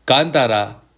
ಕಾಂತಾರ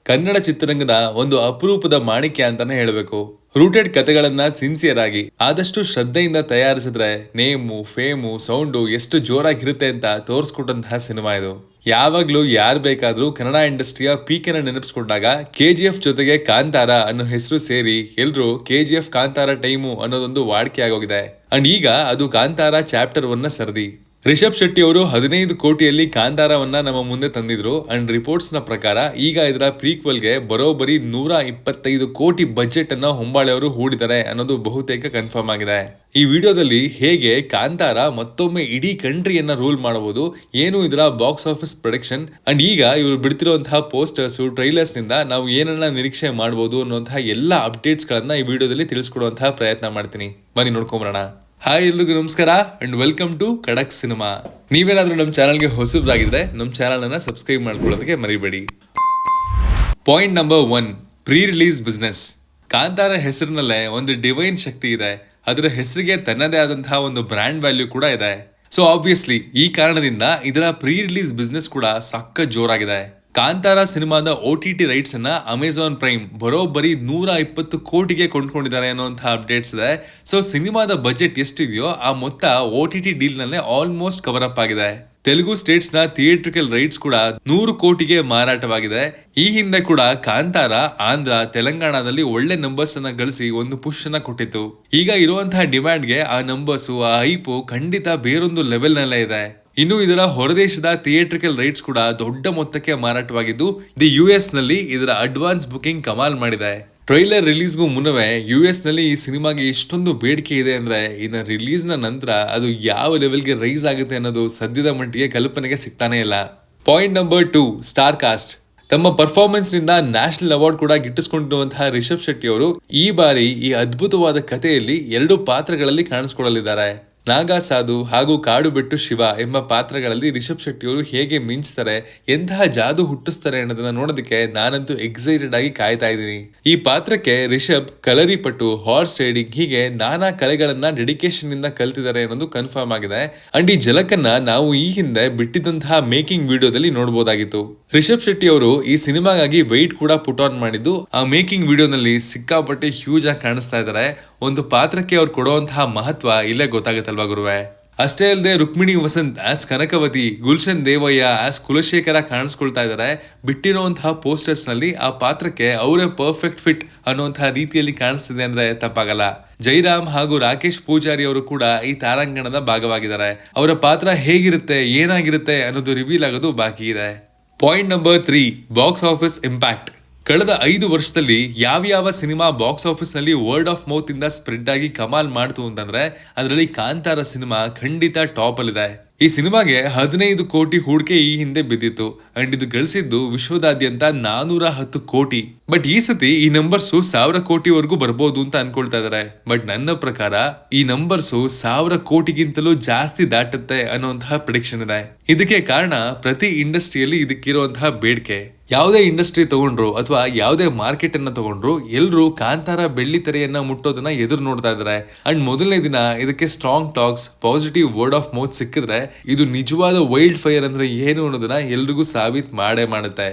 ಕನ್ನಡ ಚಿತ್ರರಂಗದ ಒಂದು ಅಪರೂಪದ ಮಾಣಿಕ್ಯ ಅಂತಾನೆ ಹೇಳಬೇಕು. ರೂಟೆಡ್ ಕಥೆಗಳನ್ನ ಸಿನ್ಸಿಯರ್ ಆಗಿ ಆದಷ್ಟು ಶ್ರದ್ಧೆಯಿಂದ ತಯಾರಿಸಿದ್ರೆ ನೇಮು, ಫೇಮು, ಸೌಂಡು ಎಷ್ಟು ಜೋರಾಗಿರುತ್ತೆ ಅಂತ ತೋರಿಸ್ಕೊಟ್ಟಂತಹ ಸಿನಿಮಾ ಇದು. ಯಾವಾಗ್ಲೂ ಯಾರು ಬೇಕಾದ್ರೂ ಕನ್ನಡ ಇಂಡಸ್ಟ್ರಿಯ ಪೀಕನ್ನ ನೆನಪಿಸ್ಕೊಂಡಾಗ KGF ಜೊತೆಗೆ ಕಾಂತಾರ ಅನ್ನೋ ಹೆಸರು ಸೇರಿ ಎಲ್ರು KGF ಕಾಂತಾರ ಟೈಮು ಅನ್ನೋದೊಂದು ವಾಡಿಕೆ ಆಗೋಗಿದೆ. ಅಂಡ್ ಈಗ ಅದು ಕಾಂತಾರ ಚಾಪ್ಟರ್ 1ನ ಸರದಿ. ರಿಷಬ್ ಶೆಟ್ಟಿ ಅವರು 15 ಕೋಟಿಯಲ್ಲಿ ಕಾಂತಾರವನ್ನ ನಮ್ಮ ಮುಂದೆ ತಂದಿದ್ರು. ಅಂಡ್ ರಿಪೋರ್ಟ್ಸ್ ನ ಪ್ರಕಾರ ಈಗ ಇದರ ಪ್ರೀಕ್ವಲ್ಗೆ ಬರೋಬ್ಬರಿ 125 ಕೋಟಿ ಬಜೆಟ್ ಅನ್ನ ಹೊಂಬಾಳೆ ಅವರು ಹೂಡಿದ್ದಾರೆ ಅನ್ನೋದು ಬಹುತೇಕ ಕನ್ಫರ್ಮ್ ಆಗಿದೆ. ಈ ವಿಡಿಯೋದಲ್ಲಿ ಹೇಗೆ ಕಾಂತಾರ ಮತ್ತೊಮ್ಮೆ ಇಡೀ ಕಂಟ್ರಿಯನ್ನ ರೂಲ್ ಮಾಡಬಹುದು, ಏನು ಇದರ ಬಾಕ್ಸ್ ಆಫೀಸ್ ಪ್ರೊಡಕ್ಷನ್, ಅಂಡ್ ಈಗ ಇವರು ಬಿಡ್ತಿರುವಂತಹ ಪೋಸ್ಟರ್ಸ್, ಟ್ರೈಲರ್ಸ್ ನಿಂದ ನಾವು ಏನನ್ನ ನಿರೀಕ್ಷೆ ಮಾಡಬಹುದು ಅನ್ನುವಂತಹ ಎಲ್ಲ ಅಪ್ಡೇಟ್ಸ್ ಗಳನ್ನ ಈ ವಿಡಿಯೋದಲ್ಲಿ ತಿಳಿಸ್ಕೊಡುವಂತಹ ಪ್ರಯತ್ನ ಮಾಡ್ತೀನಿ. ಬನ್ನಿ ನೋಡ್ಕೊಂಬರೋಣ. ಹಾಯ್, ಎಲ್ರಿಗೂ ನಮಸ್ಕಾರ ಅಂಡ್ ವೆಲ್ಕಮ್ ಟು ಖಡಕ್ ಸಿನಿಮಾ. ನೀವೇನಾದ್ರೂ ನಮ್ಮ ಚಾನಲ್ಗೆ ಹೊಸಬ್ರಾಗಿದ್ರೆ ನಮ್ಮ ಚಾನಲ್ ಅನ್ನ ಸಬ್ಸ್ಕ್ರೈಬ್ ಮಾಡ್ಕೊಳ್ಳೋದಕ್ಕೆ ಮರಿಬೇಡಿ. Point number 1, pre release business. Kantara ಹೆಸರಿನಲ್ಲೇ ಒಂದು ಡಿವೈನ್ ಶಕ್ತಿ ಇದೆ. ಅದರ ಹೆಸರಿಗೆ ತನ್ನದೇ ಆದಂತಹ ಒಂದು ಬ್ರ್ಯಾಂಡ್ ವ್ಯಾಲ್ಯೂ ಕೂಡ ಇದೆ. ಸೊ ಆಬ್ವಿಯಸ್ಲಿ ಈ ಕಾರಣದಿಂದ ಇದರ ಪ್ರೀ ರಿಲೀಸ್ ಬಿಸ್ನೆಸ್ ಕೂಡ ಸಕ್ಕ ಜೋರಾಗಿದೆ. ಕಾಂತಾರ ಸಿನಿಮಾದ OTT ರೈಟ್ಸ್ ಅನ್ನ ಅಮೆಜಾನ್ ಪ್ರೈಮ್ ಬರೋಬ್ಬರಿ 120 ಕೋಟಿಗೆ ಕೊಂಡ್ಕೊಂಡಿದ್ದಾರೆ ಅನ್ನುವಂತಹ ಅಪ್ಡೇಟ್ಸ್ ಇದೆ. ಸೊ ಸಿನಿಮಾದ ಬಜೆಟ್ ಎಷ್ಟಿದೆಯೋ ಆ ಮೊತ್ತ OTT ಡೀಲ್ ನಲ್ಲೇ ಆಲ್ಮೋಸ್ಟ್ ಕವರ್ ಅಪ್ ಆಗಿದೆ. ತೆಲುಗು ಸ್ಟೇಟ್ಸ್ ನ ಥಿಯೇಟ್ರಿಕಲ್ ರೈಟ್ಸ್ ಕೂಡ 100 ಕೋಟಿಗೆ ಮಾರಾಟವಾಗಿದೆ. ಈ ಹಿಂದೆ ಕೂಡ ಕಾಂತಾರ ಆಂಧ್ರ, ತೆಲಂಗಾಣದಲ್ಲಿ ಒಳ್ಳೆ ನಂಬರ್ಸ್ ಅನ್ನ ಗಳಿಸಿ ಒಂದು ಪುಷ್ ಅನ್ನ ಕೊಟ್ಟಿತ್ತು. ಈಗ ಇರುವಂತಹ ಡಿಮ್ಯಾಂಡ್ಗೆ ಆ ನಂಬರ್ಸ್, ಆ ಹೈಪು ಖಂಡಿತ ಬೇರೊಂದು ಲೆವೆಲ್ ನಲ್ಲೇ ಇದೆ. ಇನ್ನು ಇದರ ಹೊರದೇಶದ ಥಿಯೇಟ್ರಿಕಲ್ ರೈಟ್ಸ್ ಕೂಡ ದೊಡ್ಡ ಮೊತ್ತಕ್ಕೆ ಮಾರಾಟವಾಗಿದ್ದು US ನಲ್ಲಿ ಇದರ ಅಡ್ವಾನ್ಸ್ ಬುಕಿಂಗ್ ಕಮಾಲ್ ಮಾಡಿದೆ. ಟ್ರೈಲರ್ ರಿಲೀಸ್ಗೂ ಮುನ್ನವೇ US ನಲ್ಲಿ ಈ ಸಿನಿಮಾಗೆ ಎಷ್ಟೊಂದು ಬೇಡಿಕೆ ಇದೆ ಅಂದ್ರೆ ಇನ್ನು ರಿಲೀಸ್ ನ ನಂತರ ಅದು ಯಾವ ಲೆವೆಲ್ಗೆ ರೈಸ್ ಆಗುತ್ತೆ ಅನ್ನೋದು ಸದ್ಯದ ಮಟ್ಟಿಗೆ ಕಲ್ಪನೆಗೆ ಸಿಗ್ತಾನೆ ಇಲ್ಲ. Point number 2, star cast. ತಮ್ಮ ಪರ್ಫಾರ್ಮೆನ್ಸ್ ನಿಂದ ನ್ಯಾಷನಲ್ ಅವಾರ್ಡ್ ಕೂಡ ಗಿಟ್ಟಿಸಿಕೊಂಡಿರುವಂತಹ ರಿಷಬ್ ಶೆಟ್ಟಿ ಅವರು ಈ ಬಾರಿ ಈ ಅದ್ಭುತವಾದ ಕಥೆಯಲ್ಲಿ 2 ಪಾತ್ರಗಳಲ್ಲಿ ಕಾಣಿಸಿಕೊಳ್ಳಲಿದ್ದಾರೆ. ನಾಗಾ ಸಾಧು ಹಾಗೂ ಕಾಡು ಬೆಟ್ಟು ಶಿವ ಎಂಬ ಪಾತ್ರಗಳಲ್ಲಿ ರಿಷಬ್ ಶೆಟ್ಟಿ ಅವರು ಹೇಗೆ ಮಿಂಚ್ತಾರೆ, ಎಂತಹ ಜಾದು ಹುಟ್ಟಿಸ್ತಾರೆ ಅನ್ನೋದನ್ನ ನೋಡೋದಕ್ಕೆ ನಾನಂತೂ ಎಕ್ಸೈಟೆಡ್ ಆಗಿ ಕಾಯ್ತಾ ಇದ್ದೀನಿ. ಈ ಪಾತ್ರಕ್ಕೆ ರಿಷಬ್ ಕಲರಿ ಪಟ್ಟು, ಹಾರ್ಸ್ ರೈಡಿಂಗ್ ಹೀಗೆ ನಾನಾ ಕಲೆಗಳನ್ನ ಡೆಡಿಕೇಶನ್ ಇಂದ ಕಲ್ತಿದ್ದಾರೆ ಅನ್ನೋದು ಕನ್ಫರ್ಮ್ ಆಗಿದೆ. ಅಂಡ್ ಈ ಝಲಕನ್ನ ನಾವು ಈ ಹಿಂದೆ ಬಿಟ್ಟಿದ್ದಂತಹ ಮೇಕಿಂಗ್ ವಿಡಿಯೋದಲ್ಲಿ ನೋಡಬಹುದಾಗಿತ್ತು. ರಿಷಬ್ ಶೆಟ್ಟಿ ಅವರು ಈ ಸಿನಿಮಾಗಾಗಿ ವೆಯ್ಟ್ ಕೂಡ ಪುಟ್ ಆನ್ ಮಾಡಿದ್ದು ಆ ಮೇಕಿಂಗ್ ವಿಡಿಯೋನಲ್ಲಿ ಸಿಕ್ಕಾಪಟ್ಟೆ ಹ್ಯೂಜ್ ಆಗಿ ಕಾಣಿಸ್ತಾ ಇದ್ದಾರೆ. ಒಂದು ಪಾತ್ರಕ್ಕೆ ಅವ್ರು ಕೊಡುವಂತಹ ಮಹತ್ವ ಇಲ್ಲೇ ಗೊತ್ತಾಗುತ್ತಲ್ವಾ ಗುರುವೆ. ಅಷ್ಟೇ ಅಲ್ಲದೆ ರುಕ್ಮಿಣಿ ವಸಂತ್ ಆಸ್ ಕನಕವತಿ, ಗುಲ್ಶನ್ ದೇವಯ್ಯ ಆಸ್ ಕುಲಶೇಖರ ಕಾಣಿಸ್ಕೊಳ್ತಾ ಇದ್ದಾರೆ. ಬಿಟ್ಟಿರುವಂತಹ ಪೋಸ್ಟರ್ಸ್ ನಲ್ಲಿ ಆ ಪಾತ್ರಕ್ಕೆ ಅವರೇ ಪರ್ಫೆಕ್ಟ್ ಫಿಟ್ ಅನ್ನುವಂತಹ ರೀತಿಯಲ್ಲಿ ಕಾಣಿಸ್ತಿದೆ ಅಂದ್ರೆ ತಪ್ಪಾಗಲ್ಲ. ಜೈರಾಮ್ ಹಾಗೂ ರಾಕೇಶ್ ಪೂಜಾರಿ ಅವರು ಕೂಡ ಈ ತಾರಾಂಗಣದ ಭಾಗವಾಗಿದ್ದಾರೆ. ಅವರ ಪಾತ್ರ ಹೇಗಿರುತ್ತೆ, ಏನಾಗಿರುತ್ತೆ ಅನ್ನೋದು ರಿವೀಲ್ ಆಗೋದು ಬಾಕಿ ಇದೆ. Point number 3, box office impact. ಕಳೆದ 5 ವರ್ಷದಲ್ಲಿ ಯಾವ ಸಿನಿಮಾ ಬಾಕ್ಸ್ ಆಫೀಸ್ ನಲ್ಲಿ ವರ್ಡ್ ಆಫ್ ಮೌತ್ ಇಂದ ಸ್ಪ್ರೆಡ್ ಆಗಿ ಕಮಾಲ್ ಮಾಡ್ತು ಅಂತಂದ್ರೆ ಅದರಲ್ಲಿ ಕಾಂತಾರ ಸಿನಿಮಾ ಖಂಡಿತ ಟಾಪ್ ಅಲ್ಲಿದೆ. ಈ ಸಿನಿಮಾಗೆ 15 ಕೋಟಿ ಹೂಡಿಕೆ ಈ ಹಿಂದೆ ಬಿದ್ದಿತ್ತು. ಅಂಡ್ ಇದು ಗಳಿಸಿದ್ದು ವಿಶ್ವದಾದ್ಯಂತ 410 ಕೋಟಿ. ಬಟ್ ಈ ಸತಿ ಈ ನಂಬರ್ಸ್ 1000 ಕೋಟಿವರೆಗೂ ಬರ್ಬೋದು ಅಂತ ಅನ್ಕೊಳ್ತಾ ಇದಾರೆ. ಬಟ್ ನನ್ನ ಪ್ರಕಾರ ಈ ನಂಬರ್ಸ್ 1000 ಕೋಟಿಗಿಂತಲೂ ಜಾಸ್ತಿ ದಾಟುತ್ತೆ ಅನ್ನುವಂತಹ ಪ್ರಿಡಿಕ್ಷನ್ ಇದೆ. ಇದಕ್ಕೆ ಕಾರಣ ಪ್ರತಿ ಇಂಡಸ್ಟ್ರಿಯಲ್ಲಿ ಇದಕ್ಕಿರುವಂತಹ ಬೇಡಿಕೆ. ಯಾವುದೇ ಇಂಡಸ್ಟ್ರಿ ತಗೊಂಡ್ರು ಅಥವಾ ಯಾವುದೇ ಮಾರ್ಕೆಟ್ ಅನ್ನ ತಗೊಂಡ್ರು ಎಲ್ಲರೂ ಕಾಂತಾರ ಬೆಳ್ಳಿ ತೆರೆಯನ್ನ ಮುಟ್ಟೋದನ್ನ ಎದುರು ನೋಡ್ತಾ ಇದಾರೆ. ಅಂಡ್ ಮೊದಲನೇ ದಿನ ಇದಕ್ಕೆ strong talks, positive word of mouth ಸಿಕ್ಕಿದ್ರೆ ಇದು ನಿಜವಾದ ವೈಲ್ಡ್ ಫೈರ್ ಅಂದ್ರೆ ಏನು ಅನ್ನೋದನ್ನ ಎಲ್ರಿಗೂ ಸಾಬೀತ್ ಮಾಡೇ ಮಾಡುತ್ತೆ.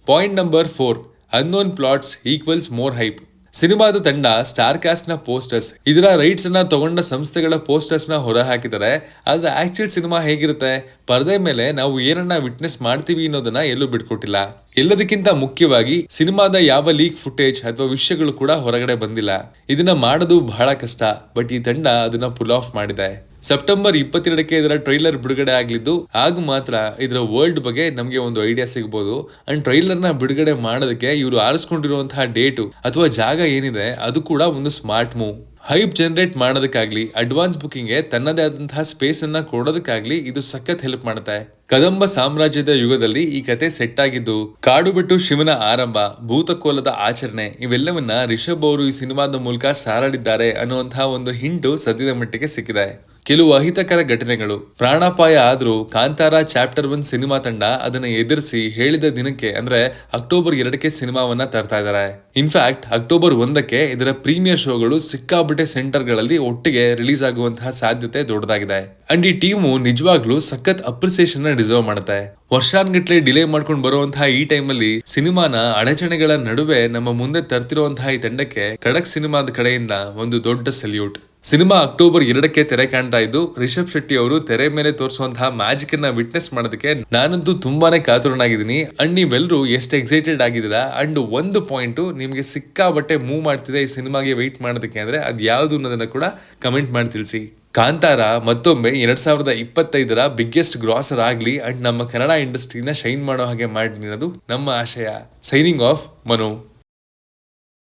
Point number 4, unknown plots equals more hype. ಸಿನಿಮಾದ ತಂಡ ಸ್ಟಾರ್ ಕಾಸ್ಟ್ ನ ಪೋಸ್ಟರ್ಸ್, ಇದರ ರೈಟ್ಸ್ ಅನ್ನ ತಗೊಂಡ ಸಂಸ್ಥೆಗಳ ಪೋಸ್ಟರ್ಸ್ ನ ಹೊರ ಹಾಕಿದ್ದಾರೆ. ಆದ್ರೆ ಆಕ್ಚುಯಲ್ ಸಿನಿಮಾ ಹೇಗಿರುತ್ತೆ, ಪರದೆ ಮೇಲೆ ನಾವು ಏನನ್ನ ವಿಟ್ನೆಸ್ ಮಾಡ್ತೀವಿ ಅನ್ನೋದನ್ನ ಎಲ್ಲೂ ಬಿಟ್ಕೊಟ್ಟಿಲ್ಲ. ಎಲ್ಲದಕ್ಕಿಂತ ಮುಖ್ಯವಾಗಿ ಸಿನಿಮಾದ ಯಾವ ಲೀಕ್ ಫುಟೇಜ್ ಅಥವಾ ವಿಷಯಗಳು ಕೂಡ ಹೊರಗಡೆ ಬಂದಿಲ್ಲ. ಇದನ್ನ ಮಾಡೋದು ಬಹಳ ಕಷ್ಟ, ಬಟ್ ಈ ತಂಡ ಅದನ್ನ ಪುಲ್ ಆಫ್ ಮಾಡಿದೆ. ಸೆಪ್ಟೆಂಬರ್ 22ಕ್ಕೆ ಇದರ ಟ್ರೈಲರ್ ಬಿಡುಗಡೆ ಆಗ್ಲಿದ್ದು ಆಗ ಮಾತ್ರ ಇದರ ವರ್ಲ್ಡ್ ಬಗ್ಗೆ ನಮಗೆ ಒಂದು ಐಡಿಯಾ ಸಿಗಬಹುದು. ಅಂಡ್ ಟ್ರೈಲರ್ ನ ಬಿಡುಗಡೆ ಮಾಡೋದಕ್ಕೆ ಇವರು ಆರಿಸ್ಕೊಂಡಿರುವಂತಹ ಡೇಟು ಅಥವಾ ಜಾಗ ಏನಿದೆ ಅದು ಕೂಡ ಒಂದು ಸ್ಮಾರ್ಟ್ ಮೂವ್. ಹೈಪ್ ಜನರೇಟ್ ಮಾಡೋದಕ್ಕಾಗ್ಲಿ, ಅಡ್ವಾನ್ಸ್ ಬುಕಿಂಗ್ ತನ್ನದೇ ಆದಂತಹ ಸ್ಪೇಸ್ ಅನ್ನ ಕೊಡೋದಕ್ಕಾಗ್ಲಿ ಇದು ಸಖತ್ ಹೆಲ್ಪ್ ಮಾಡುತ್ತೆ. ಕದಂಬ ಸಾಮ್ರಾಜ್ಯದ ಯುಗದಲ್ಲಿ ಈ ಕತೆ ಸೆಟ್ ಆಗಿದ್ದು, ಕಾಡು ಬಿಟ್ಟು ಶಿವನ ಆರಂಭ, ಭೂತಕೋಲದ ಆಚರಣೆ ಇವೆಲ್ಲವನ್ನ ರಿಷಬ್ ಅವರು ಈ ಸಿನಿಮಾದ ಮೂಲಕ ಸಾರಾಡಿದ್ದಾರೆ ಅನ್ನುವಂತಹ ಒಂದು ಹಿಂಟು ಸದ್ಯದ ಮಟ್ಟಿಗೆ ಸಿಕ್ಕಿದೆ. ಕೆಲವು ಅಹಿತಕರ ಘಟನೆಗಳು. ಪ್ರಾಣಾಪಾಯ ಆದ್ರೂ ಕಾಂತಾರ ಚಾಪ್ಟರ್ 1 ಸಿನಿಮಾ ತಂಡ ಅದನ್ನ ಎದುರಿಸಿ ಹೇಳಿದ ದಿನಕ್ಕೆ ಅಂದ್ರೆ ಅಕ್ಟೋಬರ್ 2ಕ್ಕೆ ಸಿನಿಮಾವನ್ನ ತರ್ತಾ ಇದ್ದಾರೆ. ಇನ್ಫ್ಯಾಕ್ಟ್ ಅಕ್ಟೋಬರ್ 1ಕ್ಕೆ ಇದರ ಪ್ರೀಮಿಯರ್ ಶೋಗಳು ಸಿಕ್ಕಾಬಟ್ಟೆ ಸೆಂಟರ್ ಗಳಲ್ಲಿ ಒಟ್ಟಿಗೆ ರಿಲೀಸ್ ಆಗುವಂತಹ ಸಾಧ್ಯತೆ ದೊಡ್ಡದಾಗಿದೆ. ಅಂಡ್ ಈ ಟೀಮು ನಿಜವಾಗ್ಲೂ ಸಖತ್ ಅಪ್ರಿಸಿಯೇಷನ್ ನ ಡಿಸರ್ವ್ ಮಾಡುತ್ತೆ. ವರ್ಷಾನ್ಗಟ್ಲೆ ಡಿಲೇ ಮಾಡ್ಕೊಂಡು ಬರುವಂತಹ ಈ ಟೈಮಲ್ಲಿ ಸಿನಿಮಾನ ಅಡಚಣೆಗಳ ನಡುವೆ ನಮ್ಮ ಮುಂದೆ ತರ್ತಿರುವಂತಹ ಈ ತಂಡಕ್ಕೆ ಖಡಕ್ ಸಿನಿಮಾದ ಕಡೆಯಿಂದ ಒಂದು ದೊಡ್ಡ ಸಲ್ಯೂಟ್. ಸಿನಿಮಾ ಅಕ್ಟೋಬರ್ 2ಕ್ಕೆ ತೆರೆ ಕಾಣ್ತಾ ಇದ್ದು ರಿಷಬ್ ಶೆಟ್ಟಿ ಅವರು ತೆರೆ ಮೇಲೆ ತೋರಿಸುವಂತಹ ಮ್ಯಾಜಿಕ್ ಅನ್ನ ವಿಟ್ನೆಸ್ ಮಾಡೋದಕ್ಕೆ ನಾನಂತೂ ತುಂಬಾನೇ ಕಾತುರನಾಗಿದ್ದೀನಿ. ಅಂಡ್ ನೀವೆಲ್ಲರೂ ಎಷ್ಟು ಎಕ್ಸೈಟೆಡ್ ಆಗಿದ್ದೀರಾ. ಅಂಡ್ ಒಂದು ಪಾಯಿಂಟ್ ನಿಮ್ಗೆ ಸಿಕ್ಕಾಬಟ್ಟೆ ಮೂವ್ ಮಾಡ್ತಿದೆ ಈ ಸಿನಿಮಾಗೆ ವೆಯ್ಟ್ ಮಾಡೋದಕ್ಕೆ ಅಂದ್ರೆ ಅದ್ ಯಾವ್ದು ಅನ್ನೋದನ್ನ ಕೂಡ ಕಮೆಂಟ್ ಮಾಡಿ ತಿಳಿಸಿ. ಕಾಂತಾರ ಮತ್ತೊಮ್ಮೆ 2025ರ ಬಿಗ್ಗೆಸ್ಟ್ ಗ್ರಾಸರ್ ಆಗ್ಲಿ ಅಂಡ್ ನಮ್ಮ ಕನ್ನಡ ಇಂಡಸ್ಟ್ರಿನ ಶೈನ್ ಮಾಡೋ ಹಾಗೆ ಮಾಡಿ ಅನ್ನೋದು ನಮ್ಮ ಆಶಯ. Signing off, Manu.